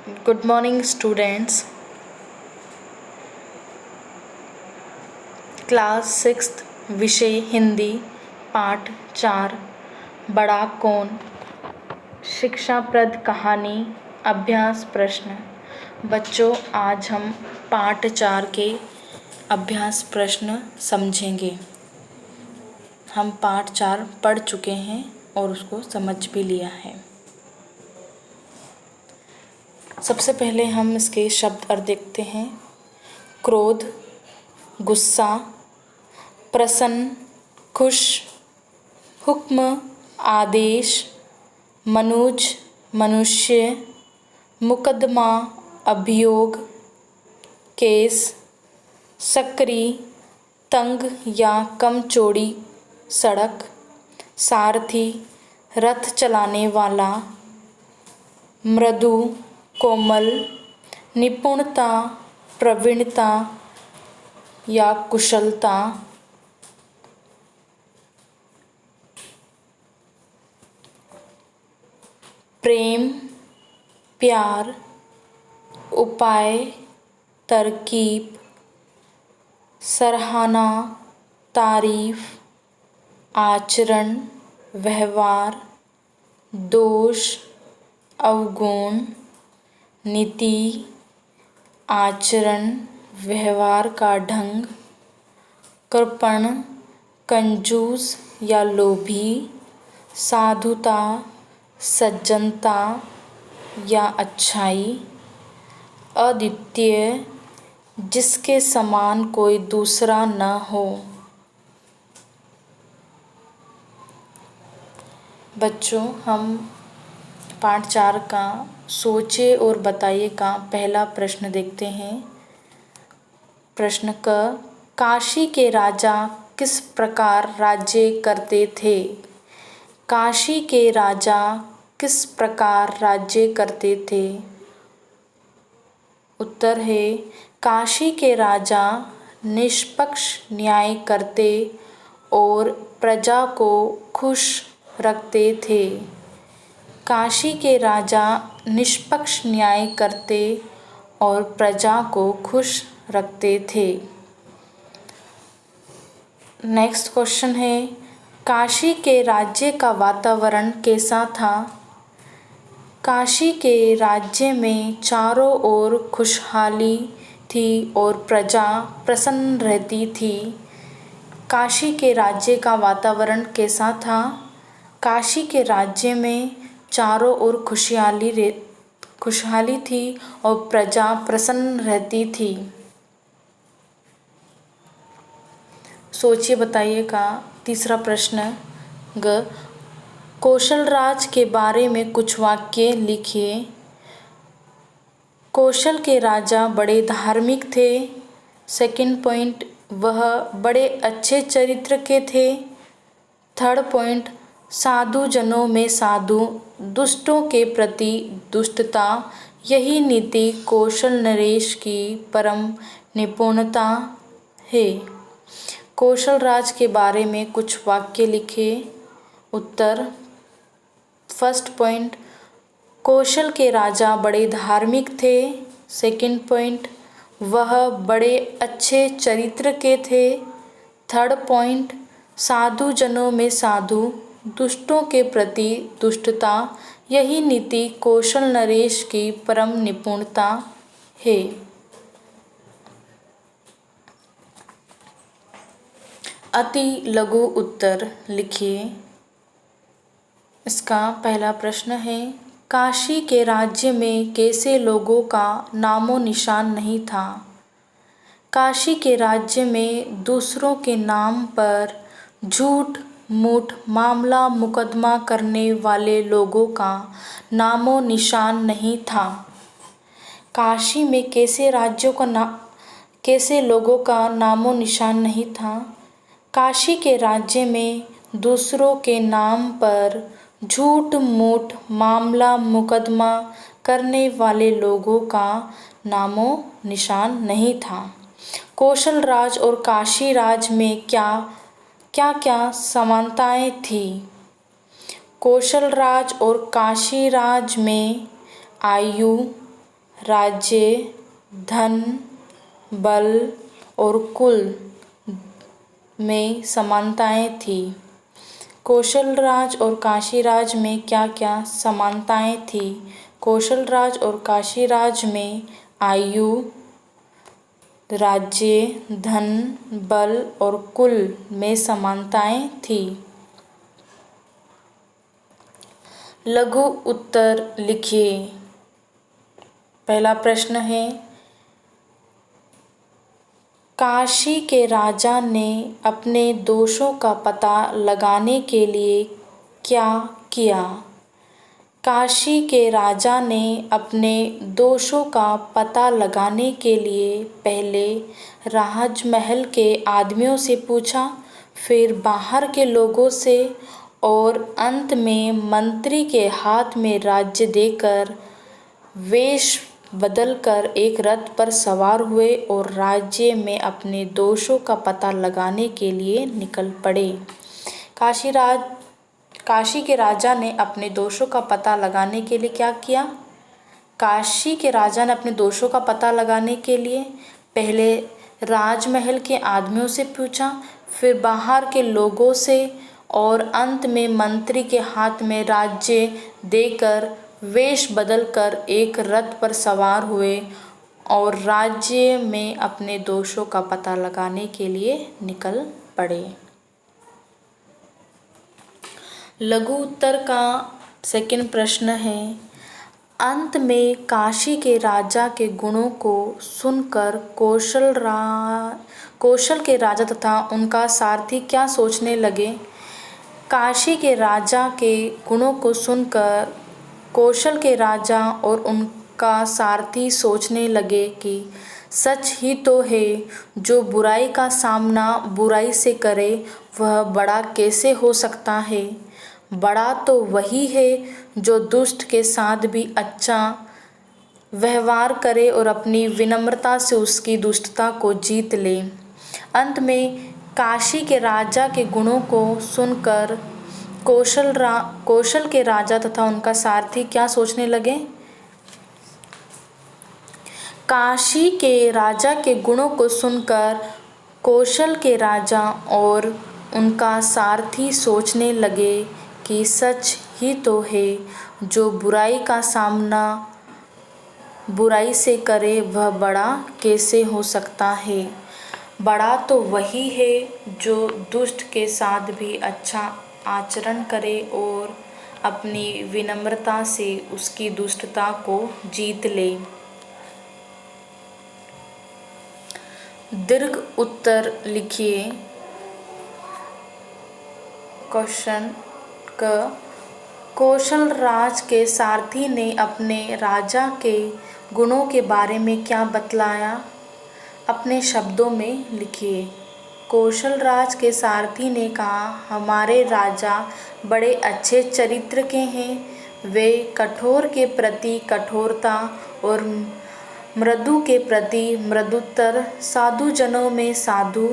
Good morning, students. Class sixth विषय हिंदी पाठ 4 बड़ा कौन शिक्षाप्रद कहानी अभ्यास प्रश्न। बच्चों, आज हम पाठ 4 के अभ्यास प्रश्न समझेंगे। हम पाठ 4 पढ़ चुके हैं और उसको समझ भी लिया है। सबसे पहले हम इसके शब्द अर्थ देखते हैं। क्रोध, गुस्सा, प्रसन्न, खुश, हुक्म, आदेश, मनुज, मनुष्य, मुकदमा, अभियोग, केस, सक्रिय, तंग या कम चौड़ी सड़क, सारथी, रथ चलाने वाला, मृदु, कोमल, निपुणता, प्रवीणता या कुशलता, प्रेम, प्यार, उपाय, तरकीब, सराहना, तारीफ, आचरण, व्यवहार, दोष, अवगुण, नीति, आचरण, व्यवहार का ढंग, कृपण, कंजूस या लोभी, साधुता, सज्जनता या अच्छाई, अद्वितीय, जिसके समान कोई दूसरा न हो। बच्चों, हम पाठ 4 का सोचे और बताइए का पहला प्रश्न देखते हैं। प्रश्न क, काशी के राजा किस प्रकार राज्य करते थे? काशी के राजा किस प्रकार राज्य करते थे? उत्तर है, काशी के राजा निष्पक्ष न्याय करते और प्रजा को खुश रखते थे। काशी के राजा निष्पक्ष न्याय करते और प्रजा को खुश रखते थे। नेक्स्ट क्वेश्चन है, काशी के राज्य का वातावरण कैसा था? काशी के राज्य में चारों ओर खुशहाली थी और प्रजा प्रसन्न रहती थी। काशी के राज्य का वातावरण कैसा था? काशी के राज्य में चारों ओर खुशहाली थी और प्रजा प्रसन्न रहती थी। सोचिए बताइए का तीसरा प्रश्न ग, कौशल राज के बारे में कुछ वाक्य लिखिए। कौशल के राजा बड़े धार्मिक थे। सेकंड पॉइंट, वह बड़े अच्छे चरित्र के थे। थर्ड पॉइंट, साधु जनों में साधु, दुष्टों के प्रति दुष्टता, यही नीति कौशल नरेश की परम निपुणता है। कौशल राज के बारे में कुछ वाक्य लिखे। उत्तर, फर्स्ट पॉइंट, कौशल के राजा बड़े धार्मिक थे। सेकंड पॉइंट, वह बड़े अच्छे चरित्र के थे। थर्ड पॉइंट, साधु जनों में साधु, दुष्टों के प्रति दुष्टता, यही नीति कौशल नरेश की परम निपुणता है। अति लघु उत्तर लिखिए। इसका पहला प्रश्न है, काशी के राज्य में कैसे लोगों का नामो निशान नहीं था? काशी के राज्य में दूसरों के नाम पर झूठ मूठ मामला मुकदमा करने वाले लोगों का नामो निशान नहीं था। काशी में कैसे लोगों का नामो निशान नहीं था? काशी के राज्य में दूसरों के नाम पर झूठ मूठ मामला मुकदमा करने वाले लोगों का नामो निशान नहीं था। कौशल राज और काशी राज में क्या समानताएं थी? कौशल राज और काशी राज में आयु, राज्य, धन, बल और कुल में समानताएं थी। कौशल राज और काशी राज में क्या क्या समानताएं थी? कौशल राज और काशी राज में आयु, राज्य, धन, बल और कुल में समानताएं थी। लघु उत्तर लिखिए। पहला प्रश्न है, काशी के राजा ने अपने दोषों का पता लगाने के लिए क्या किया? काशी के राजा ने अपने दोषों का पता लगाने के लिए पहले राजमहल के आदमियों से पूछा, फिर बाहर के लोगों से और अंत में मंत्री के हाथ में राज्य देकर वेश बदलकर एक रथ पर सवार हुए और राज्य में अपने दोषों का पता लगाने के लिए निकल पड़े। काशी के राजा ने अपने दोषों का पता लगाने के लिए क्या किया? काशी के राजा ने अपने दोषों का पता लगाने के लिए पहले राजमहल के आदमियों से पूछा, फिर बाहर के लोगों से और अंत में मंत्री के हाथ में राज्य देकर वेश बदलकर एक रथ पर सवार हुए और राज्य में अपने दोषों का पता लगाने के लिए निकल पड़े। लघु उत्तर का सेकंड प्रश्न है, अंत में काशी के राजा के गुणों को सुनकर कौशल के राजा तथा उनका सारथी क्या सोचने लगे? काशी के राजा के गुणों को सुनकर कौशल के राजा और उनका सारथी सोचने लगे कि सच ही तो है, जो बुराई का सामना बुराई से करे वह बड़ा कैसे हो सकता है। बड़ा तो वही है जो दुष्ट के साथ भी अच्छा व्यवहार करे और अपनी विनम्रता से उसकी दुष्टता को जीत ले। अंत में काशी के राजा के गुणों को सुनकर कौशल के राजा तथा उनका सारथी क्या सोचने लगे? काशी के राजा के गुणों को सुनकर कौशल के राजा और उनका सारथी सोचने लगे कि सच ही तो है, जो बुराई का सामना बुराई से करे वह बड़ा कैसे हो सकता है। बड़ा तो वही है जो दुष्ट के साथ भी अच्छा आचरण करे और अपनी विनम्रता से उसकी दुष्टता को जीत ले। दीर्घ उत्तर लिखिए। क्वेश्चन क, कौशल राज के सारथी ने अपने राजा के गुणों के बारे में क्या बतलाया? अपने शब्दों में लिखिए। कौशल राज के सारथी ने कहा, हमारे राजा बड़े अच्छे चरित्र के हैं। वे कठोर के प्रति कठोरता और मृदु के प्रति मृदुतर, साधु जनों में साधु,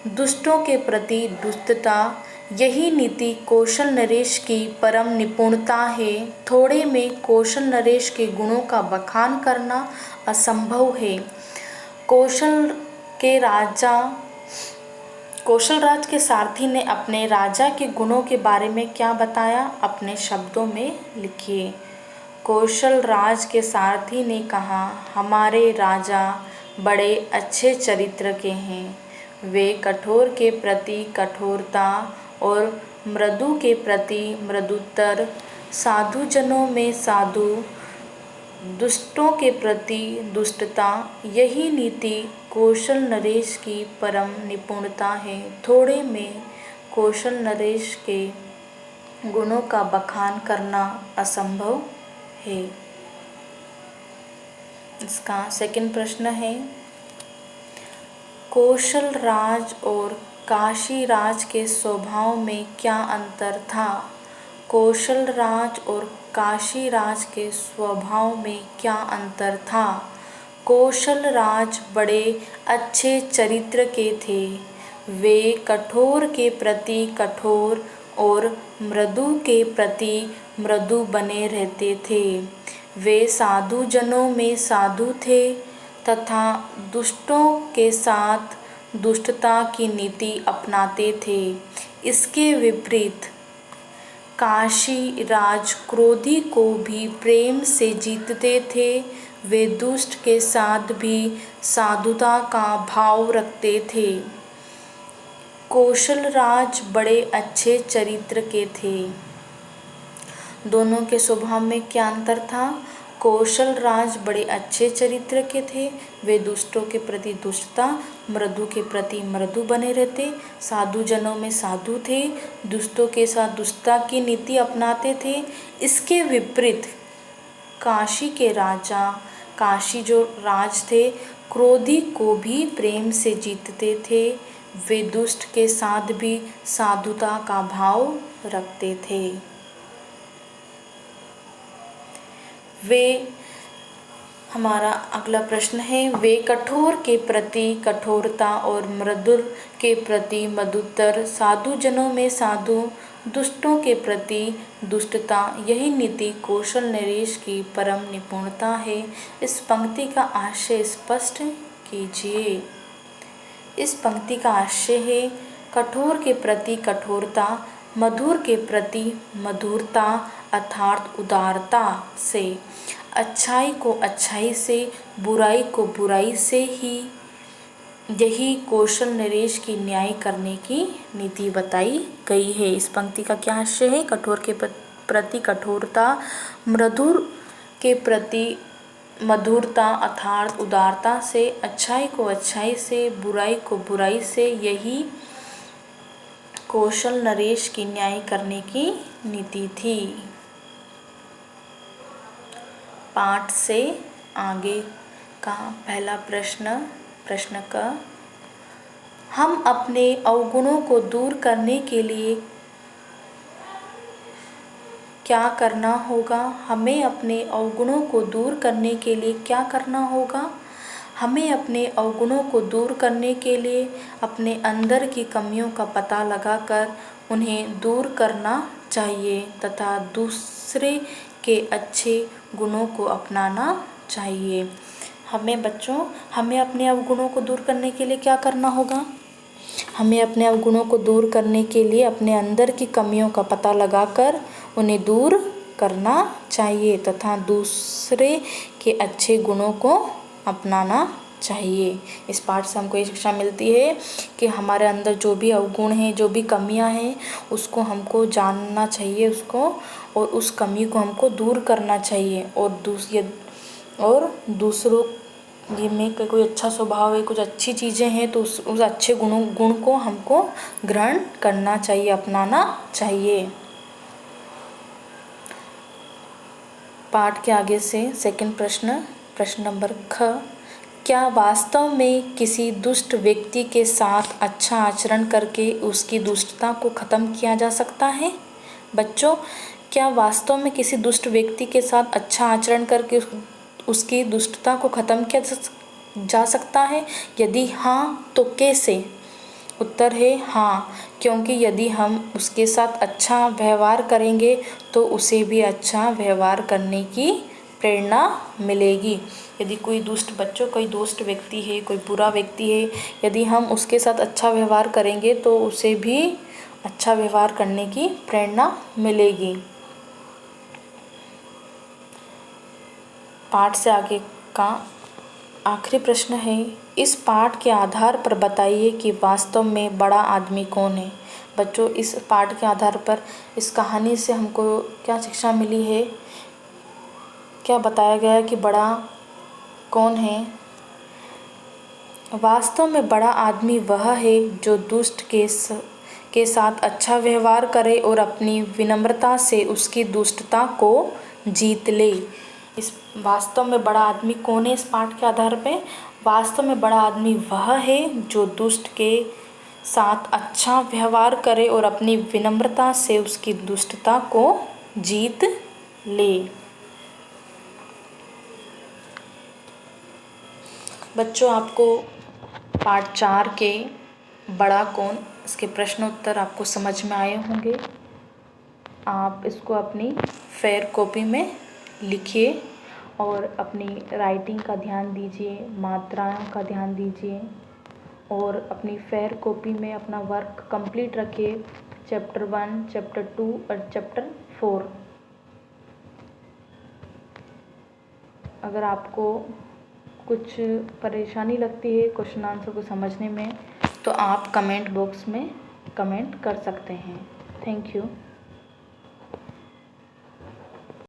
दुष्टों के प्रति दुष्टता, यही नीति कौशल नरेश की परम निपुणता है। थोड़े में कौशल नरेश के गुणों का बखान करना असंभव है। कौशल राज के सारथी ने अपने राजा के गुणों के बारे में क्या बताया? अपने शब्दों में लिखिए। कौशल राज के सारथी ने कहा, हमारे राजा बड़े अच्छे चरित्र के हैं। वे कठोर के प्रति कठोरता और मृदु के प्रति मृदुतर, साधु जनों में साधु, दुष्टों के प्रति दुष्टता, यही नीति कौशल नरेश की परम निपुणता है। थोड़े में कौशल नरेश के गुणों का बखान करना असंभव है। इसका सेकंड प्रश्न है, कौशल राज और काशी राज के स्वभाव में क्या अंतर था? कौशल राज और काशी राज के स्वभाव में क्या अंतर था? कौशल राज बड़े अच्छे चरित्र के थे। वे कठोर के प्रति कठोर और मृदु के प्रति मृदु बने रहते थे। वे साधु जनों में साधु थे तथा दुष्टों के साथ दुष्टता की नीति अपनाते थे। इसके विपरीत काशी राज क्रोधी को भी प्रेम से जीतते थे। वे दुष्ट के साथ भी साधुता का भाव रखते थे। कौशल राज बड़े अच्छे चरित्र के थे। दोनों के स्वभाव में क्या अंतर था? कौशल राज बड़े अच्छे चरित्र के थे। वे दुष्टों के प्रति दुष्टता, मृदु के प्रति मृदु बने रहते। साधु जनों में साधु थे, दुष्टों के साथ दुष्टता की नीति अपनाते थे। इसके विपरीत काशी के राजा, काशी जो राज थे, क्रोधी को भी प्रेम से जीतते थे। वे दुष्ट के साथ भी साधुता का भाव रखते थे। हमारा अगला प्रश्न है, वे कठोर के प्रति कठोरता और मृदुल के प्रति मधुर, साधु जनों में साधु, दुष्टों के प्रति दुष्टता, यही नीति कौशल नरेश की परम निपुणता है। इस पंक्ति का आशय स्पष्ट कीजिए। इस पंक्ति का आशय है, कठोर के प्रति कठोरता, मधुर के प्रति मधुरता अर्थात उदारता से, अच्छाई को अच्छाई से, बुराई को बुराई से ही, यही कौशल नरेश की न्याय करने की नीति बताई गई है। इस पंक्ति का क्या आशय है? कठोर के प्रति कठोरता, मधुर के प्रति मधुरता अर्थात उदारता से, अच्छाई को अच्छाई से, बुराई को बुराई से, यही कौशल नरेश की न्याय करने की नीति थी। पाठ से आगे का पहला प्रश्न का, हम अपने अवगुणों को दूर करने के लिए क्या करना होगा? हमें अपने अवगुणों को दूर करने के लिए क्या करना होगा? हमें अपने अवगुणों को दूर करने के लिए अपने अंदर की कमियों का पता लगाकर उन्हें दूर करना चाहिए तथा दूसरे के अच्छे गुणों को अपनाना चाहिए। हमें अपने अवगुणों को दूर करने के लिए क्या करना होगा? हमें अपने अवगुणों को दूर करने के लिए अपने अंदर की कमियों का पता लगाकर उन्हें दूर करना चाहिए तथा दूसरे के अच्छे गुणों को अपनाना चाहिए। इस पाठ से हमको ये शिक्षा मिलती है कि हमारे अंदर जो भी अवगुण हैं, जो भी कमियां हैं, उसको हमको जानना चाहिए और उस कमी को हमको दूर करना चाहिए। और दूसरों में कोई अच्छा स्वभाव है, कुछ अच्छी चीज़ें हैं तो उस अच्छे गुण को हमको ग्रहण करना चाहिए, अपनाना चाहिए। पाठ के आगे से सेकंड प्रश्न नंबर ख, क्या वास्तव में किसी दुष्ट व्यक्ति के साथ अच्छा आचरण करके उसकी दुष्टता को ख़त्म किया जा सकता है? बच्चों, क्या वास्तव में किसी दुष्ट व्यक्ति के साथ अच्छा आचरण करके उसकी दुष्टता को ख़त्म किया जा सकता है? यदि हाँ तो कैसे? उत्तर है हाँ, क्योंकि यदि हम उसके साथ अच्छा व्यवहार करेंगे तो उसे भी अच्छा व्यवहार करने की प्रेरणा मिलेगी। यदि कोई दुष्ट व्यक्ति है, कोई बुरा व्यक्ति है, यदि हम उसके साथ अच्छा व्यवहार करेंगे तो उसे भी अच्छा व्यवहार करने की प्रेरणा मिलेगी। पाठ से आगे का आखिरी प्रश्न है, इस पाठ के आधार पर बताइए कि वास्तव में बड़ा आदमी कौन है? बच्चों, इस पाठ के आधार पर, इस कहानी से हमको क्या शिक्षा मिली है? क्या बताया गया है कि बड़ा कौन है? वास्तव में बड़ा आदमी वह है जो दुष्ट के साथ अच्छा व्यवहार करे और अपनी विनम्रता से उसकी दुष्टता को जीत ले। इस वास्तव में बड़ा आदमी कौन है? इस पाठ के आधार पे वास्तव में बड़ा आदमी वह है जो दुष्ट के साथ अच्छा व्यवहार करे और अपनी विनम्रता से उसकी दुष्टता को जीत ले। बच्चों, आपको पार्ट 4 के बड़ा कौन, इसके प्रश्न उत्तर आपको समझ में आए होंगे। आप इसको अपनी फेयर कॉपी में लिखिए और अपनी राइटिंग का ध्यान दीजिए, मात्राओं का ध्यान दीजिए और अपनी फेयर कॉपी में अपना वर्क कंप्लीट रखिए। चैप्टर 1, चैप्टर 2 और चैप्टर 4। अगर आपको कुछ परेशानी लगती है क्वेश्चन आंसर को समझने में तो आप कमेंट बॉक्स में कमेंट कर सकते हैं। Thank you.